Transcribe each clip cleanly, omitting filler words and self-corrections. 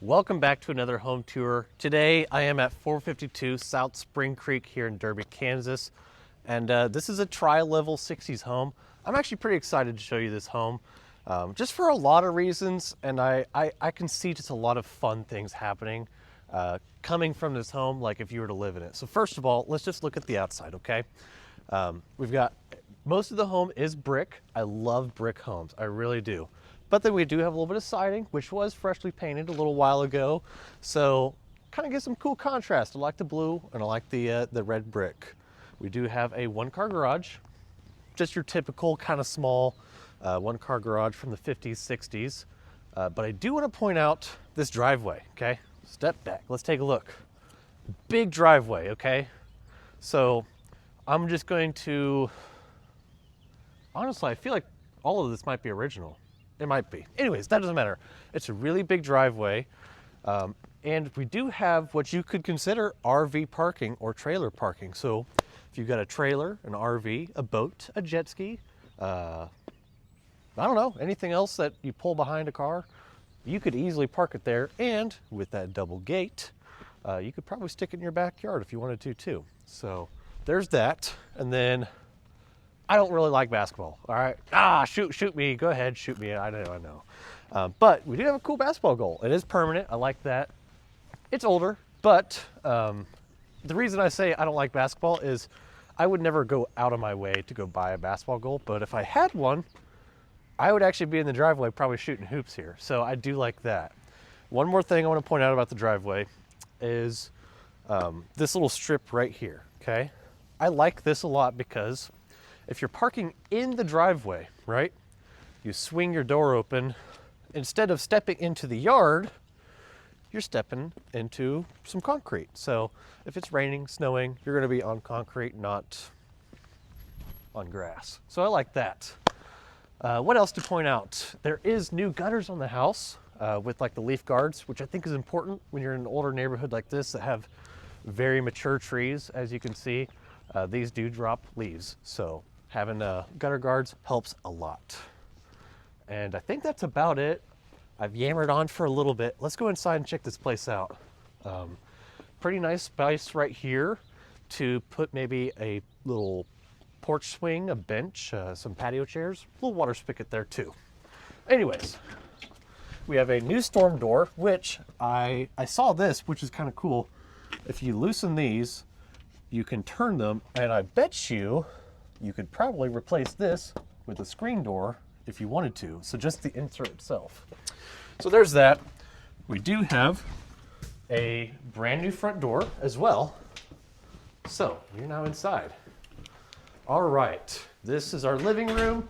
Welcome back to another home tour. Today I am at 452 South Spring Creek here in Derby, Kansas. And this is a tri-level 60s home. I'm actually pretty excited to show you this home just for a lot of reasons. And I can see just a lot of fun things happening coming from this home, like if you were to live in it. So first of all, let's just look at the outside, okay? We've got, most of the home is brick. I love brick homes, I really do. But then we do have a little bit of siding, which was freshly painted a little while ago. So kind of gives some cool contrast. I like the blue and I like the red brick. We do have a one-car garage, just your typical kind of small one-car garage from the 50s, 60s. But I do want to point out this driveway, okay? Step back, let's take a look. Big driveway, okay? So I'm just going to, honestly, I feel like all of this might be original. It might be. Anyways, that doesn't matter. It's a really big driveway. And we do have what you could consider RV parking or trailer parking. So if you've got a trailer, an RV, a boat, a jet ski, I don't know, anything else that you pull behind a car, you could easily park it there. And with that double gate, you could probably stick it in your backyard if you wanted to too. So there's that. And then I don't really like basketball, all right? Shoot me, go ahead, shoot me, I know. But we do have a cool basketball goal. It is permanent, I like that. It's older, but the reason I say I don't like basketball is I would never go out of my way to go buy a basketball goal, but if I had one, I would actually be in the driveway probably shooting hoops here. So I do like that. One more thing I want to point out about the driveway is this little strip right here, okay? I like this a lot because if you're parking in the driveway, right, you swing your door open, instead of stepping into the yard, you're stepping into some concrete. So if it's raining, snowing, you're gonna be on concrete, not on grass. So I like that. What else to point out? There is new gutters on the house with like the leaf guards, which I think is important when you're in an older neighborhood like this that have very mature trees. As you can see, these do drop leaves. So having gutter guards helps a lot. And I think that's about it. I've yammered on for a little bit. Let's go inside and check this place out. Pretty nice space right here to put maybe a little porch swing, a bench, some patio chairs, a little water spigot there too. Anyways, we have a new storm door, which I saw this, which is kind of cool. If you loosen these, you can turn them, and I bet you could probably replace this with a screen door if you wanted to. So just the insert itself. So there's that. We do have a brand new front door as well. So you're now inside. All right, this is our living room.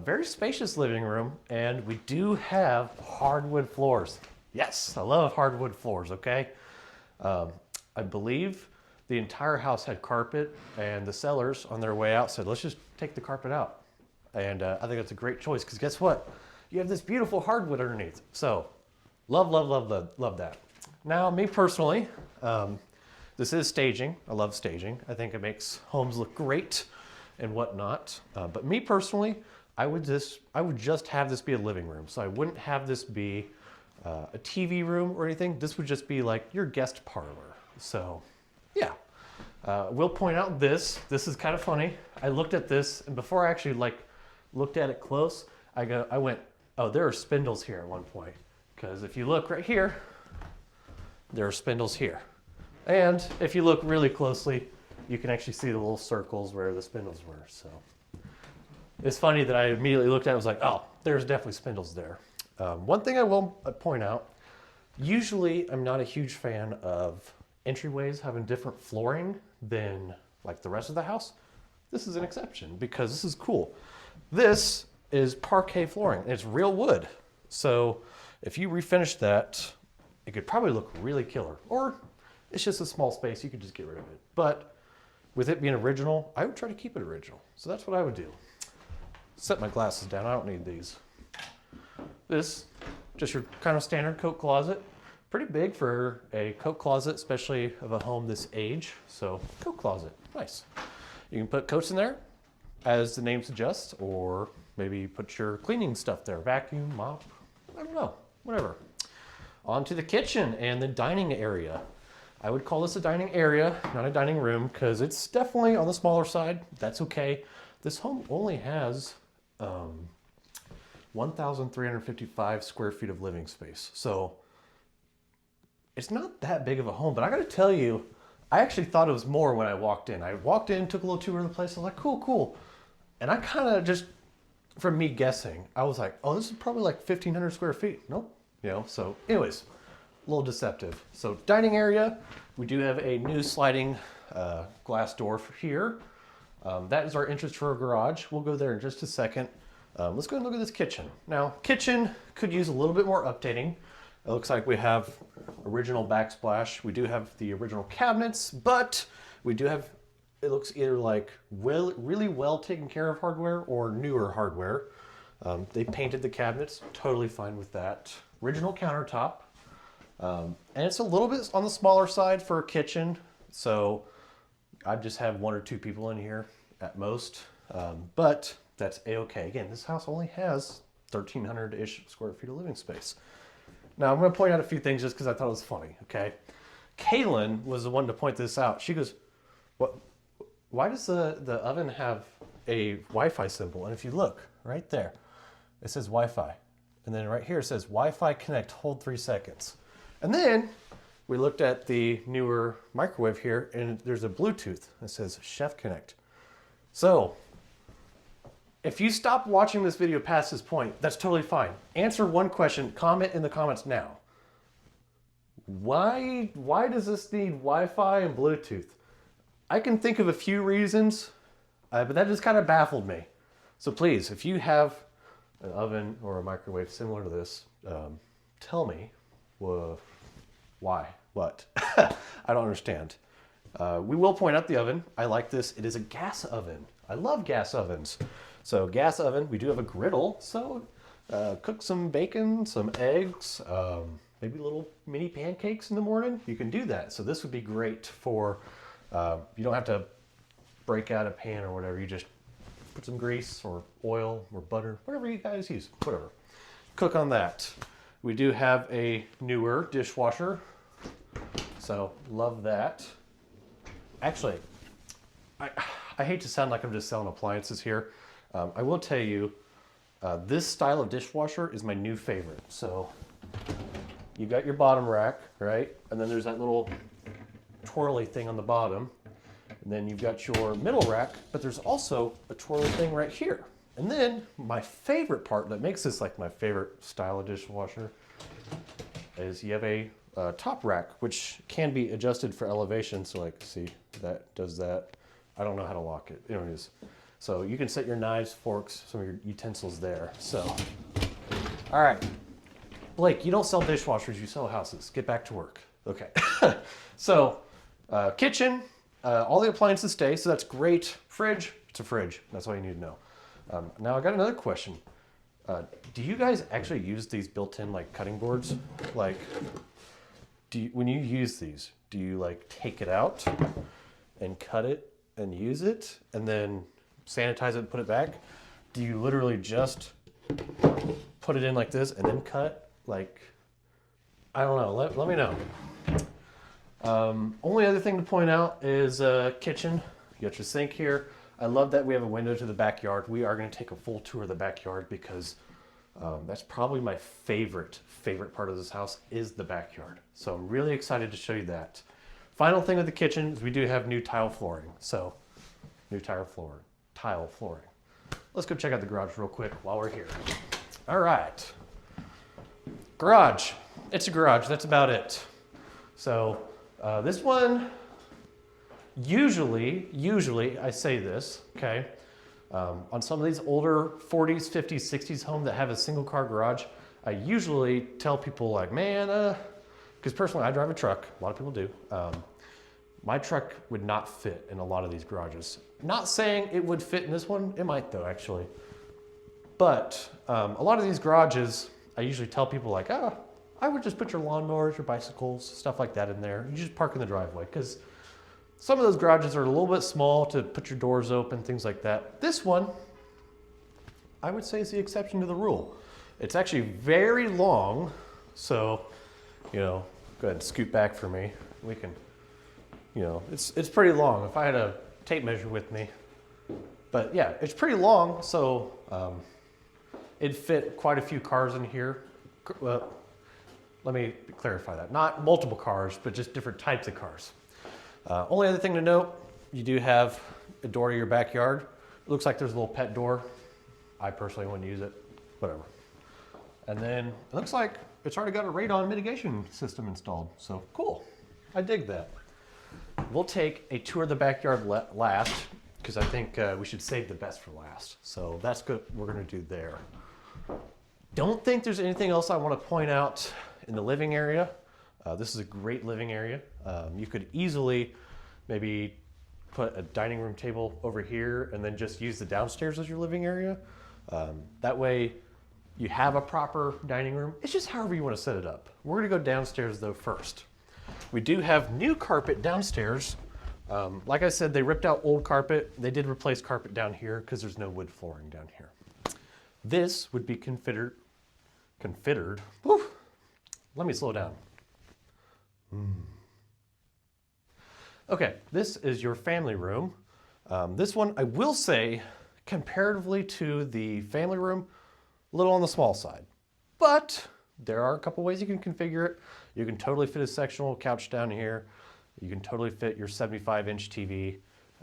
Very spacious living room, and we do have hardwood floors. Yes, I love hardwood floors, okay? I believe the entire house had carpet, and the sellers on their way out said, let's just take the carpet out. And I think that's a great choice, because guess what? You have this beautiful hardwood underneath. So love that. Now, me personally, this is staging. I love staging. I think it makes homes look great and whatnot. But me personally, I would just have this be a living room. So I wouldn't have this be a TV room or anything. This would just be like your guest parlor. So yeah, we'll point out this is kind of funny. I looked at this, and before I actually looked at it close, I went, oh, there are spindles here at one point. Because if you look right here, there are spindles here. And if you look really closely, you can actually see the little circles where the spindles were. So it's funny that I immediately looked at it and was like, oh, there's definitely spindles there. One thing I will point out, usually I'm not a huge fan of entryways having different flooring than like the rest of the house. This is an exception because this is cool. This is parquet flooring and it's real wood. So if you refinish that, it could probably look really killer. Or it's just a small space, you could just get rid of it. But with it being original, I would try to keep it original. So that's what I would do. Set my glasses down, I don't need these. This, just your kind of standard coat closet. Pretty big for a coat closet, especially of a home this age. So coat closet, nice. You can put coats in there, as the name suggests, or maybe put your cleaning stuff there, vacuum, mop, I don't know, whatever. On to the kitchen and the dining area. I would call this a dining area, not a dining room, because it's definitely on the smaller side. That's okay. This home only has 1,355 square feet of living space. So it's not that big of a home, but I gotta tell you, I actually thought it was more when I walked in. I walked in, took a little tour of the place. I was like, cool, cool. And I kind of just, from me guessing, I was like, oh, this is probably like 1,500 square feet. Nope. So anyways, a little deceptive. So dining area, we do have a new sliding glass door for here. That is our entrance for our garage. We'll go there in just a second. Let's go and look at this kitchen. Now, kitchen could use a little bit more updating. It looks like we have original backsplash. We do have the original cabinets, but we do have, it looks either like really well taken care of hardware or newer hardware. They painted the cabinets, totally fine with that. Original countertop. And it's a little bit on the smaller side for a kitchen. So I just have 1 or 2 people in here at most, but that's a-okay. Again, this house only has 1,300-ish square feet of living space. Now, I'm going to point out a few things just because I thought it was funny, okay? Kaylin was the one to point this out. She goes, "What? Why does the oven have a Wi-Fi symbol?" And if you look right there, it says Wi-Fi. And then right here it says Wi-Fi connect, hold 3 seconds. And then we looked at the newer microwave here, and there's a Bluetooth that says Chef Connect. So if you stop watching this video past this point, that's totally fine. Answer one question, comment in the comments now. Why does this need Wi-Fi and Bluetooth? I can think of a few reasons, but that just kind of baffled me. So please, if you have an oven or a microwave similar to this, tell me why, what? I don't understand. We will point out the oven. I like this. It is a gas oven. I love gas ovens. So gas oven, we do have a griddle. So cook some bacon, some eggs, maybe little mini pancakes in the morning. You can do that. So this would be great for, you don't have to break out a pan or whatever. You just put some grease or oil or butter, whatever you guys use, whatever. Cook on that. We do have a newer dishwasher. So love that. Actually, I hate to sound like I'm just selling appliances here. I will tell you, this style of dishwasher is my new favorite. So you got your bottom rack, right? And then there's that little twirly thing on the bottom. And then you've got your middle rack, but there's also a twirly thing right here. And then my favorite part that makes this like my favorite style of dishwasher is you have a top rack, which can be adjusted for elevation. So like, see, that does that. I don't know how to lock it. Anyways, so you can set your knives, forks, some of your utensils there. So, all right. Blake, you don't sell dishwashers, you sell houses. Get back to work. Okay. So, kitchen, all the appliances stay, so that's great. Fridge, it's a fridge. That's all you need to know. Now I got another question. Do you guys actually use these built-in like cutting boards? Like, when you use these, do you like take it out and cut it and use it and then sanitize it and put it back? Do you literally just put it in like this and then cut? Like, I don't know. Let me know. Only other thing to point out is kitchen. You got your sink here. I love that we have a window to the backyard. We are going to take a full tour of the backyard because that's probably my favorite part of this house is the backyard. So I'm really excited to show you that. Final thing with the kitchen is we do have new tile flooring. So new tile flooring. Let's go check out the garage real quick while we're here. All right. Garage. It's a garage. That's about it. So this one, usually I say this, okay? On some of these older 40s, 50s, 60s homes that have a single car garage, I usually tell people like, man, because personally I drive a truck, a lot of people do. My truck would not fit in a lot of these garages. Not saying it would fit in this one, it might though actually. But a lot of these garages, I usually tell people like, I would just put your lawnmowers, your bicycles, stuff like that in there. You just park in the driveway because some of those garages are a little bit small to put your doors open, things like that. This one, I would say is the exception to the rule. It's actually very long, so go ahead and scoot back for me. We can, it's pretty long. If I had a tape measure with me, but yeah, it's pretty long. So it'd fit quite a few cars in here. Well, let me clarify that. Not multiple cars, but just different types of cars. Only other thing to note, you do have a door to your backyard. It looks like there's a little pet door. I personally wouldn't use it, whatever. And then it looks like it's already got a radon mitigation system installed. So cool, I dig that. We'll take a tour of the backyard last, because I think we should save the best for last. So that's good, we're gonna do there. Don't think there's anything else I wanna point out in the living area. This is a great living area. You could easily maybe put a dining room table over here and then just use the downstairs as your living area. That way you have a proper dining room. It's just however you want to set it up. We're gonna go downstairs though first. We do have new carpet downstairs. Like I said, they ripped out old carpet. They did replace carpet down here because there's no wood flooring down here. This would be considered, whew, let me slow down. Okay, this is your family room. This one, I will say, comparatively to the family room, a little on the small side. But there are a couple ways you can configure it. You can totally fit a sectional couch down here. You can totally fit your 75-inch TV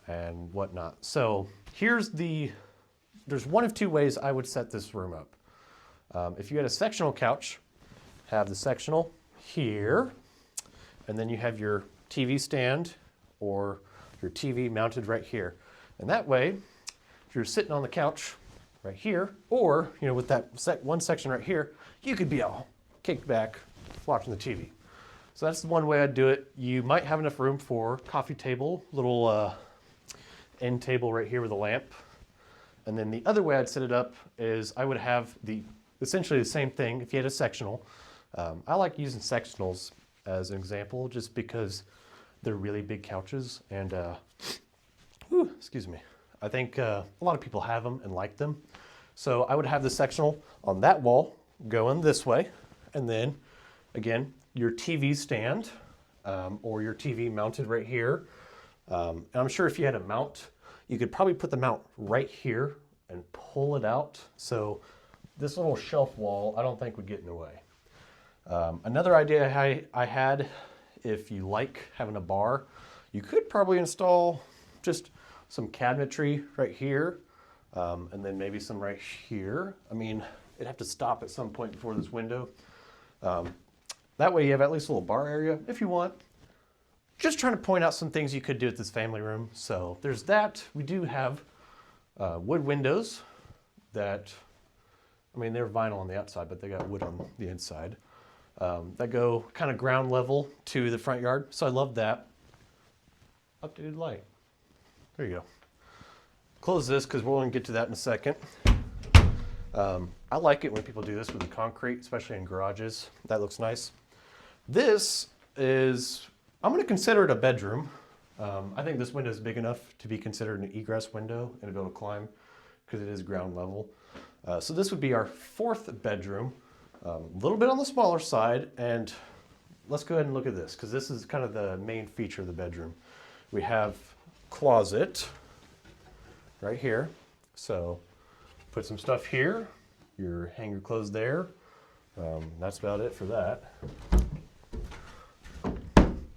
and whatnot. So there's one of two ways I would set this room up. If you had a sectional couch, have the sectional here, and then you have your TV stand or your TV mounted right here. And that way, if you're sitting on the couch right here, or with that one section right here, you could be all kicked back watching the TV. So that's the one way I'd do it. You might have enough room for coffee table, little end table right here with a lamp. And then the other way I'd set it up is I would have essentially the same thing if you had a sectional. I like using sectionals as an example just because they're really big couches and, excuse me. I think a lot of people have them and like them. So I would have the sectional on that wall going this way. And then again, your TV stand or your TV mounted right here. And I'm sure if you had a mount, you could probably put the mount right here and pull it out. So this little shelf wall, I don't think would get in the way. Another idea I had, if you like having a bar, you could probably install just some cabinetry right here, and then maybe some right here. I mean, it'd have to stop at some point before this window. That way you have at least a little bar area if you want. Just trying to point out some things you could do at this family room. So there's that. We do have wood windows that, I mean, they're vinyl on the outside, but they got wood on the inside. That go kind of ground level to the front yard. So I love that. Updated light. There you go. Close this because we're going to get to that in a second. I like it when people do this with the concrete, especially in garages. That looks nice. This is, I'm going to consider it a bedroom. I think this window is big enough to be considered an egress window and to be able to climb because it is ground level. So this would be our fourth bedroom. A little bit on the smaller side, and let's go ahead and look at this because this is kind of the main feature of the bedroom. We have closet right here, so put some stuff here, your hang your clothes there. That's about it for that.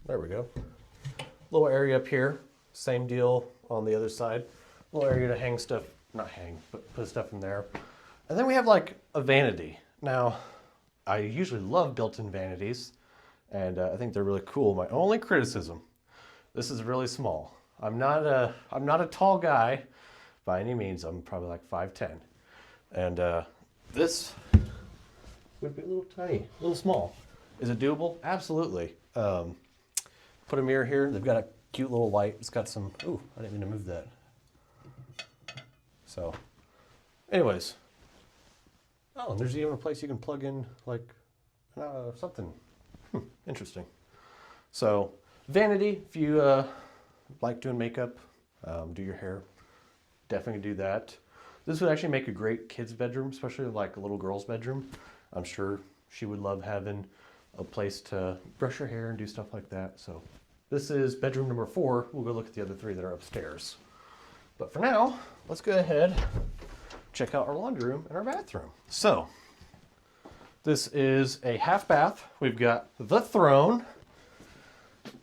There we go. Little area up here, same deal on the other side. Little area to hang stuff, not hang, but put stuff in there. And then we have like a vanity. Now, I usually love built-in vanities, and I think they're really cool. My only criticism, this is really small. I'm not a tall guy by any means. I'm probably like 5'10", and this would be a little tiny, a little small. Is it doable? Absolutely. Put a mirror here. They've got a cute little light. It's got some. Ooh, I didn't mean to move that. So, anyways. Oh, and there's even a place you can plug in like something interesting. So vanity, if you like doing makeup, do your hair, definitely do that. This would actually make a great kid's bedroom, especially like a little girl's bedroom. I'm sure she would love having a place to brush your hair and do stuff like that. So this is bedroom number 4. We'll go look at the other 3 that are upstairs. But for now, let's go ahead, check out our laundry room and our bathroom. So this is a half bath. We've got the throne.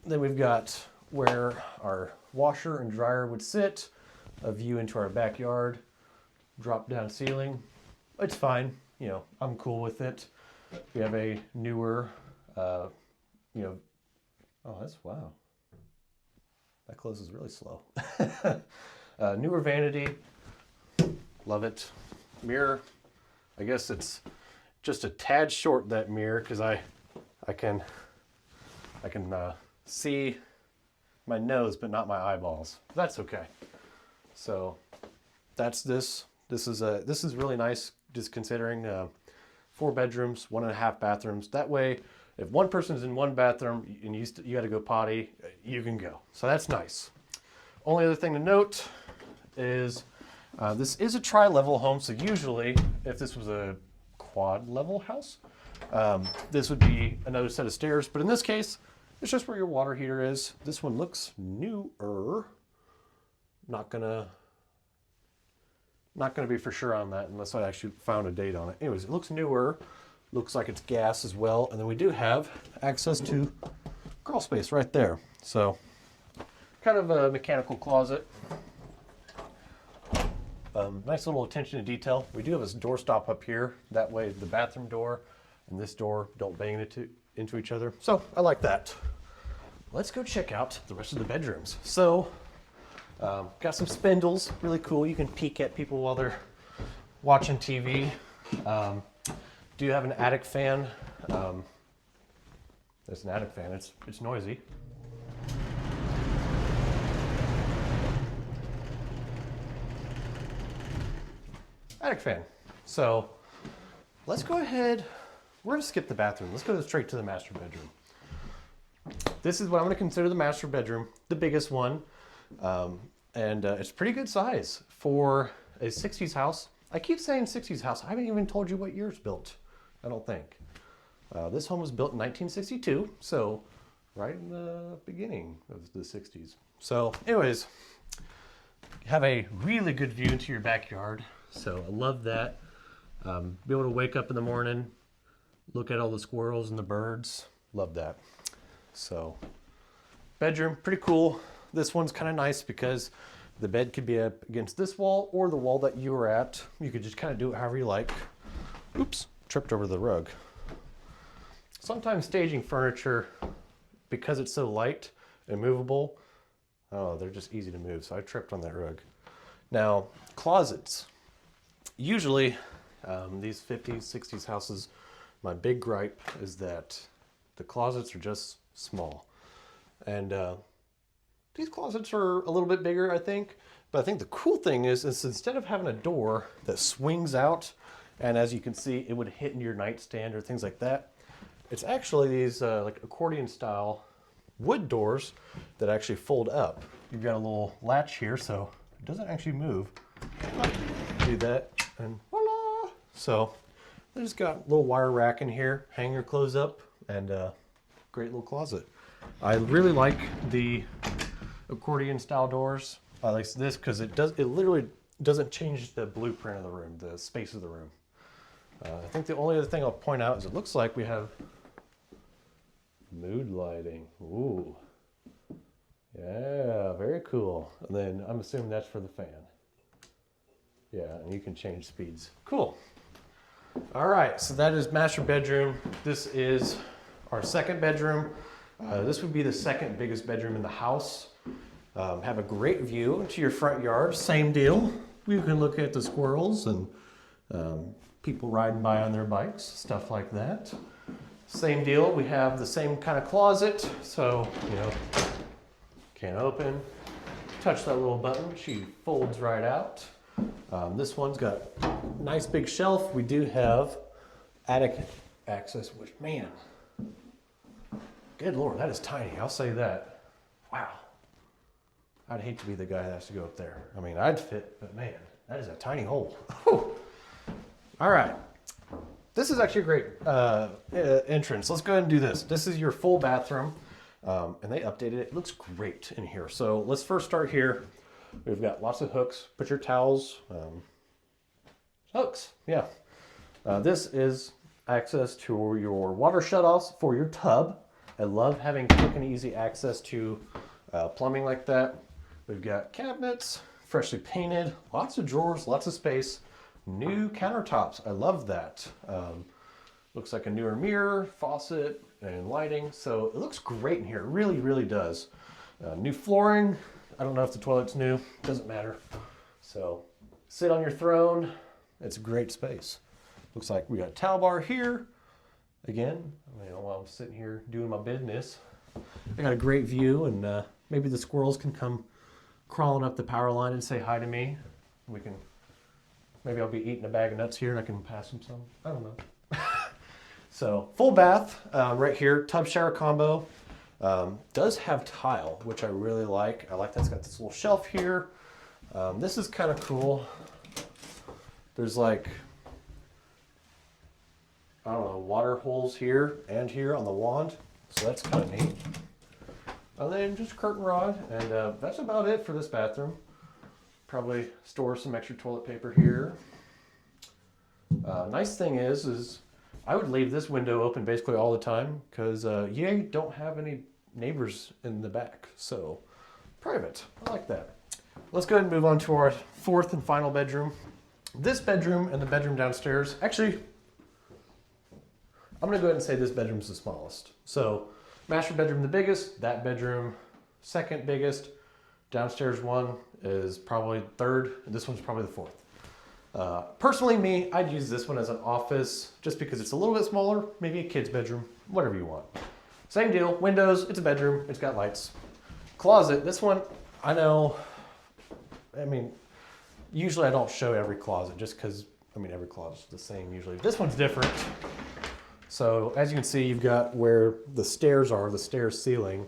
Then we've got where our washer and dryer would sit, a view into our backyard, drop down ceiling. It's fine, you know, I'm cool with it. We have a newer, oh, wow. That closes really slow. Newer vanity, love it. Mirror, I guess it's just a tad short, that mirror, because I can see my nose, but not my eyeballs. That's okay. So that's this. This is really nice, just considering 4 bedrooms, 1.5 bathrooms. That way, if one person's in one bathroom and you got to go potty, you can go. So that's nice. Only other thing to note is this is a tri-level home. So usually, if this was a quad level house, this would be another set of stairs. But in this case, it's just where your water heater is. This one looks newer. Not gonna be for sure on that unless I actually found a date on it. Anyways, it looks newer. Looks like it's gas as well. And then we do have access to crawl space right there. So kind of a mechanical closet. Nice little attention to detail. We do have a doorstop up here. That way the bathroom door and this door don't bang into each other. So I like that. Let's go check out the rest of the bedrooms. So got some spindles, really cool. You can peek at people while they're watching TV. Do have an attic fan. There's an attic fan, it's noisy. Attic fan. So let's go ahead, we're gonna skip the bathroom. Let's go straight to the master bedroom. This is what I'm gonna consider the master bedroom, the biggest one. It's pretty good size for a 60s house. I keep saying 60s house. I haven't even told you what year it's built, I don't think. This home was built in 1962, so right in the beginning of the 60s. So anyways, have a really good view into your backyard. So I love that. Be able to wake up in the morning, look at all the squirrels and the birds. Love that. So bedroom, pretty cool. This one's kind of nice because the bed could be up against this wall or the wall that you were at. You could just kind of do it however you like. Oops, tripped over the rug. Sometimes staging furniture, because it's so light and movable, oh, they're just easy to move. So I tripped on that rug. Now, closets. Usually, these 50s, 60s houses, my big gripe is that the closets are just small. And these closets are a little bit bigger, I think. But I think the cool thing is instead of having a door that swings out, and as you can see, it would hit in your nightstand or things like that, it's actually these like accordion style wood doors that actually fold up. You've got a little latch here, so it doesn't actually move. Do that, and voila! So they just got a little wire rack in here, hang your clothes up, and great little closet. I really like the accordion style doors. I like this because it literally doesn't change the blueprint of the room, the space of the room. I think the only other thing I'll point out is it looks like we have mood lighting. Ooh. Yeah, very cool. And then I'm assuming that's for the fan. Yeah, and you can change speeds. Cool. All right, so that is master bedroom. This is our second bedroom. This would be the second biggest bedroom in the house. Have a great view to your front yard. Same deal. You can look at the squirrels and people riding by on their bikes, stuff like that. Same deal. We have the same kind of closet. So, you know, can't open. Touch that little button. She folds right out. This one's got a nice big shelf. We do have attic access, which, man, good Lord, that is tiny. I'll say that. Wow. I'd hate to be the guy that has to go up there. I mean, I'd fit, but man, that is a tiny hole. Whew. All right. this is actually a great entrance. Let's go ahead and do this. This is your full bathroom, and they updated it. It looks great in here. So let's first start here. We've got lots of hooks. Put your towels, hooks, yeah. This is access to your water shutoffs for your tub. I love having quick and easy access to plumbing like that. We've got cabinets, freshly painted, lots of drawers, lots of space, new countertops. I love that. Looks like a newer mirror, faucet, and lighting. So it looks great in here. It really, really does. New flooring. I don't know if the toilet's new. Doesn't matter. So sit on your throne. It's a great space. Looks like we got a towel bar here. Again, while I'm sitting here doing my business, I got a great view, and maybe the squirrels can come crawling up the power line and say hi to me. Maybe I'll be eating a bag of nuts here and I can pass them some. I don't know. So full bath right here, tub shower combo. Does have tile, which I really like. I like that it's got this little shelf here. This is kind of cool. There's like, I don't know, water holes here and here on the wand. So that's kind of neat. And then just curtain rod, and that's about it for this bathroom. Probably store some extra toilet paper here. Nice thing is I would leave this window open basically all the time because you don't have any neighbors in the back. So private, I like that. Let's go ahead and move on to our fourth and final bedroom. This bedroom and the bedroom downstairs, actually, I'm gonna go ahead and say this bedroom's the smallest. So master bedroom the biggest, that bedroom second biggest, downstairs one is probably third, and this one's probably the fourth. Personally, me, I'd use this one as an office just because it's a little bit smaller, maybe a kid's bedroom, whatever you want. Same deal, windows, it's a bedroom, it's got lights. Closet, this one, I know, usually I don't show every closet just because, every closet's the same usually. This one's different. So as you can see, you've got where the stairs are, the stair ceiling.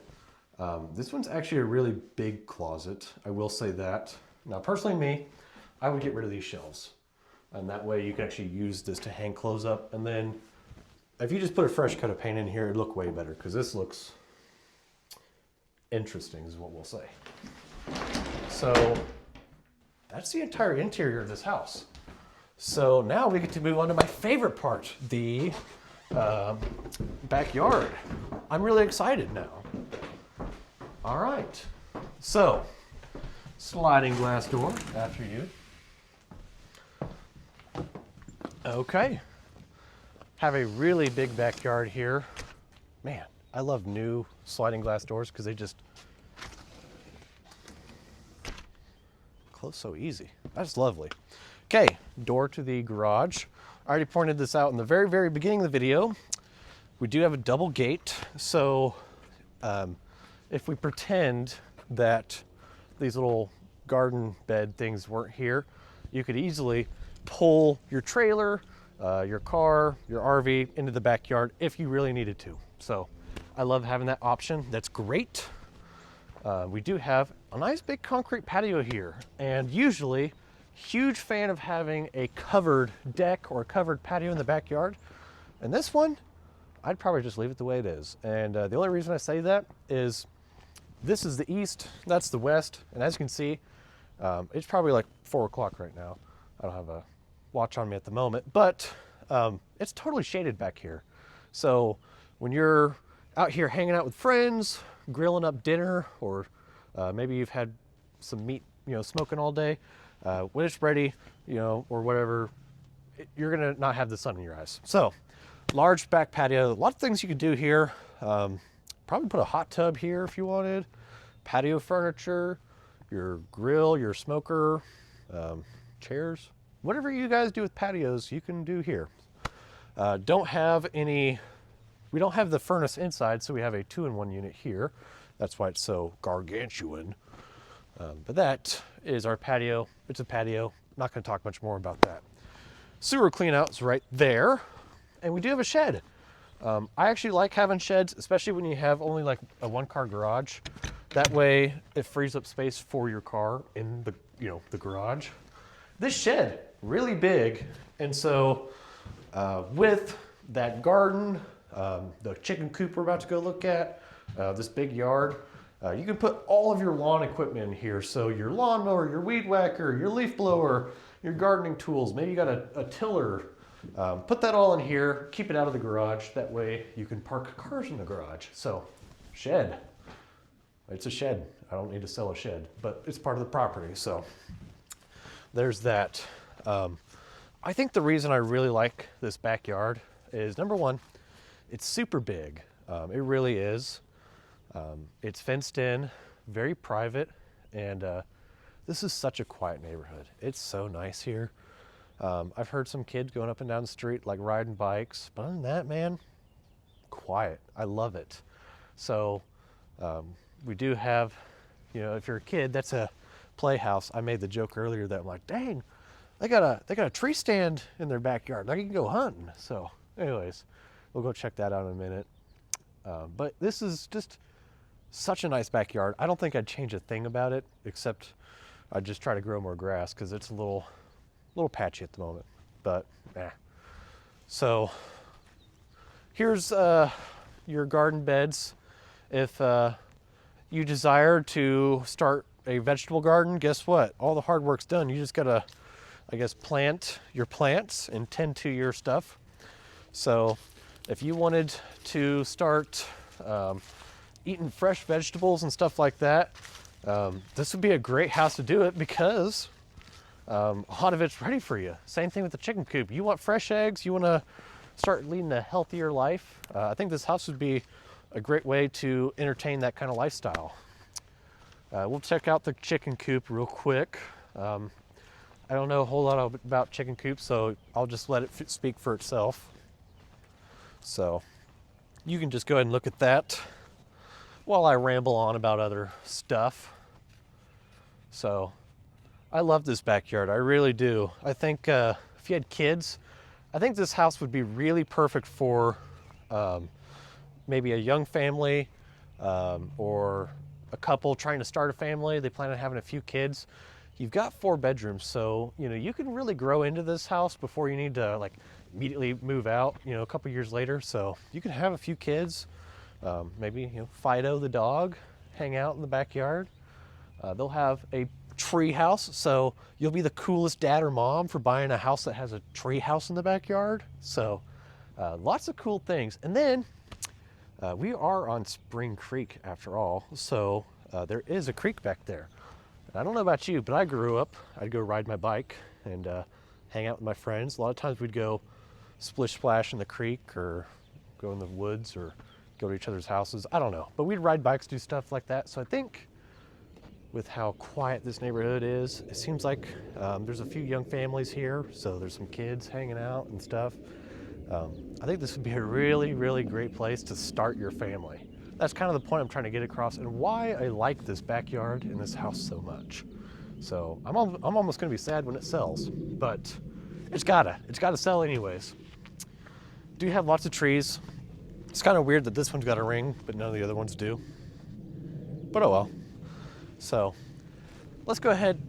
This one's actually a really big closet, I will say that. Now personally me, I would get rid of these shelves. And that way you can actually use this to hang clothes up. And then if you just put a fresh coat of paint in here, it'd look way better because this looks interesting is what we'll say. So that's the entire interior of this house. So now we get to move on to my favorite part, the backyard. I'm really excited now. All right, so sliding glass door after you. Okay, have a really big backyard here. Man, I love new sliding glass doors because they just close so easy. That's lovely. Okay, door to the garage. I already pointed this out in the very, very beginning of the video. We do have a double gate, so if we pretend that these little garden bed things weren't here, you could easily pull your trailer, your car, your RV into the backyard if you really needed to. So I love having that option. That's great. We do have a nice big concrete patio here, and usually huge fan of having a covered deck or a covered patio in the backyard. And this one, I'd probably just leave it the way it is. And the only reason I say that is this is the east, that's the west. And as you can see, it's probably like 4 o'clock right now. I don't have a watch on me at the moment, but it's totally shaded back here. So when you're out here hanging out with friends, grilling up dinner, or maybe you've had some meat, smoking all day, when it's ready, or whatever, you're gonna not have the sun in your eyes. So large back patio, a lot of things you could do here. Probably put a hot tub here if you wanted, patio furniture, your grill, your smoker, chairs, whatever you guys do with patios, you can do here. We don't have the furnace inside, so we have a 2-in-1 unit here. That's why it's so gargantuan. But that is our patio. It's a patio. I'm not going to talk much more about that. Sewer cleanout is right there. And we do have a shed. I actually like having sheds, especially when you have only like a 1-car garage. That way it frees up space for your car in the, the garage. This shed, really big. And so With that garden, the chicken coop we're about to go look at, this big yard, you can put all of your lawn equipment in here. So your lawnmower, your weed whacker, your leaf blower, your gardening tools, maybe you got a tiller. Put that all in here, keep it out of the garage. That way you can park cars in the garage. So, shed. It's a shed. I don't need to sell a shed, but it's part of the property. So, there's that. I think the reason I really like this backyard is, number one, it's super big. It really is. It's fenced in, very private, and this is such a quiet neighborhood. It's so nice here. I've heard some kids going up and down the street, like riding bikes, but other than that, man, quiet. I love it. So we do have, you know, if you're a kid, that's a playhouse. I made the joke earlier that I'm like, dang, they got a tree stand in their backyard. Now you can go hunting. So anyways, we'll go check that out in a minute. But this is just such a nice backyard. I don't think I'd change a thing about it, except I'd just try to grow more grass because it's a little patchy at the moment, but So here's your garden beds. If you desire to start a vegetable garden, guess what? All the hard work's done. You just gotta, I guess, plant your plants and tend to your stuff. So if you wanted to start eating fresh vegetables and stuff like that, this would be a great house to do it because a lot of it's ready for you. Same thing with the chicken coop. You want fresh eggs, you want to start leading a healthier life. I think this house would be a great way to entertain that kind of lifestyle. We'll check out the chicken coop real quick. I don't know a whole lot about chicken coops, so I'll just let it speak for itself. So you can just go ahead and look at that while I ramble on about other stuff. So I love this backyard, I really do. I think if you had kids, I think this house would be really perfect for maybe a young family or a couple trying to start a family. They plan on having a few kids. You've got 4 bedrooms, so you know you can really grow into this house before you need to like immediately move out, you know, a couple years later. So you can have a few kids, maybe, you know, Fido the dog, hang out in the backyard. They'll have a tree house, so you'll be the coolest dad or mom for buying a house that has a tree house in the backyard. So lots of cool things. And then we are on Spring Creek after all, so there is a creek back there. I don't know about you, but I grew up, I'd go ride my bike and hang out with my friends. A lot of times we'd go splish splash in the creek or go in the woods or go to each other's houses. I don't know, but we'd ride bikes, do stuff like that. So I think with how quiet this neighborhood is, it seems like there's a few young families here, so there's some kids hanging out and stuff. I think this would be a really, really great place to start your family. That's kind of the point I'm trying to get across and why I like this backyard and this house so much. So I'm almost gonna be sad when it sells, but it's gotta sell anyways. Do have lots of trees. It's kind of weird that this one's got a ring, but none of the other ones do. But oh well. So let's go ahead,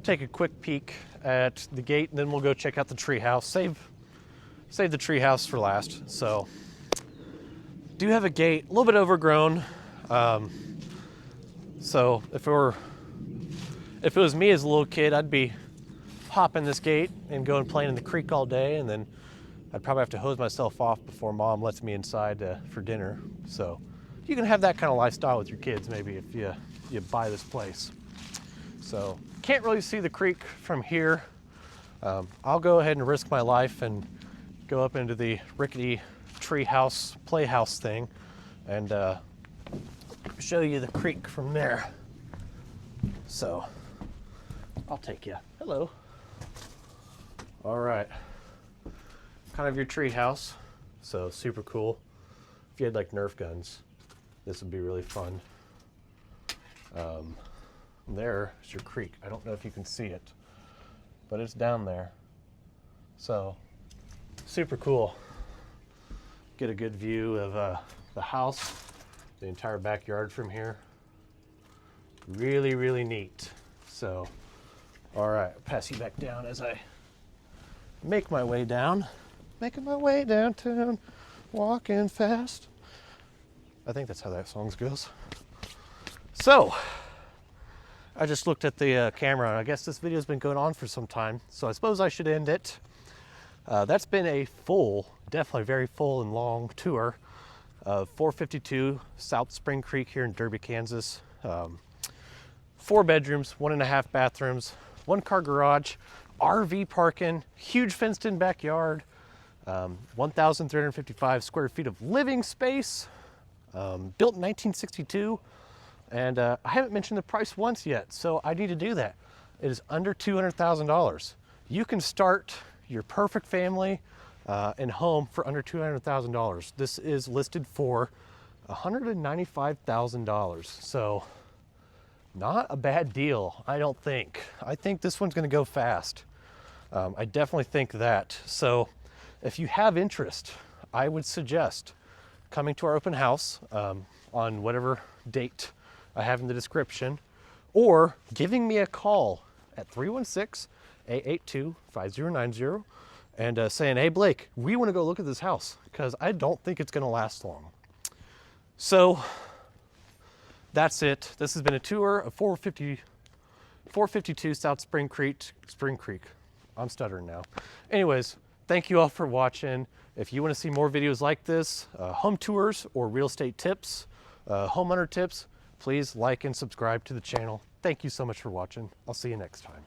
take a quick peek at the gate, and then we'll go check out the tree house. Save the tree house for last. So do have a gate, a little bit overgrown. So if it was me as a little kid, I'd be hopping this gate and going playing in the creek all day, and then I'd probably have to hose myself off before mom lets me inside for dinner. So you can have that kind of lifestyle with your kids maybe if you buy this place. So can't really see the creek from here. I'll go ahead and risk my life and go up into the rickety tree house playhouse thing and show you the creek from there. So I'll take you. Hello. All right. Kind of your tree house. So super cool. If you had like Nerf guns, this would be really fun. There is your creek. I don't know if you can see it, but it's down there. So super cool. Get a good view of the house, the entire backyard from here. Really, really neat. So, all right, I'll pass you back down as I make my way down. making my way downtown, walking fast. I think that's how that song goes. So, I just looked at the camera, and I guess this video's been going on for some time, so I suppose I should end it. That's been a full, definitely very full and long tour of 452 South Spring Creek here in Derby, Kansas. 4 bedrooms, 1.5 bathrooms, 1-car garage, RV parking, huge fenced-in backyard, 1,355 square feet of living space, built in 1962. And I haven't mentioned the price once yet, so I need to do that. It is under $200,000. You can start your perfect family and home for under $200,000. This is listed for $195,000. So not a bad deal, I don't think. I think this one's gonna go fast. I definitely think that. So if you have interest, I would suggest coming to our open house on whatever date I have in the description, or giving me a call at 316-882-5090 and saying, hey Blake, we want to go look at this house because I don't think it's going to last long. So that's it. This has been a tour of 452 South Spring Creek. I'm stuttering now. Anyways, thank you all for watching. If you want to see more videos like this, home tours or real estate tips, homeowner tips, please like and subscribe to the channel. Thank you so much for watching. I'll see you next time.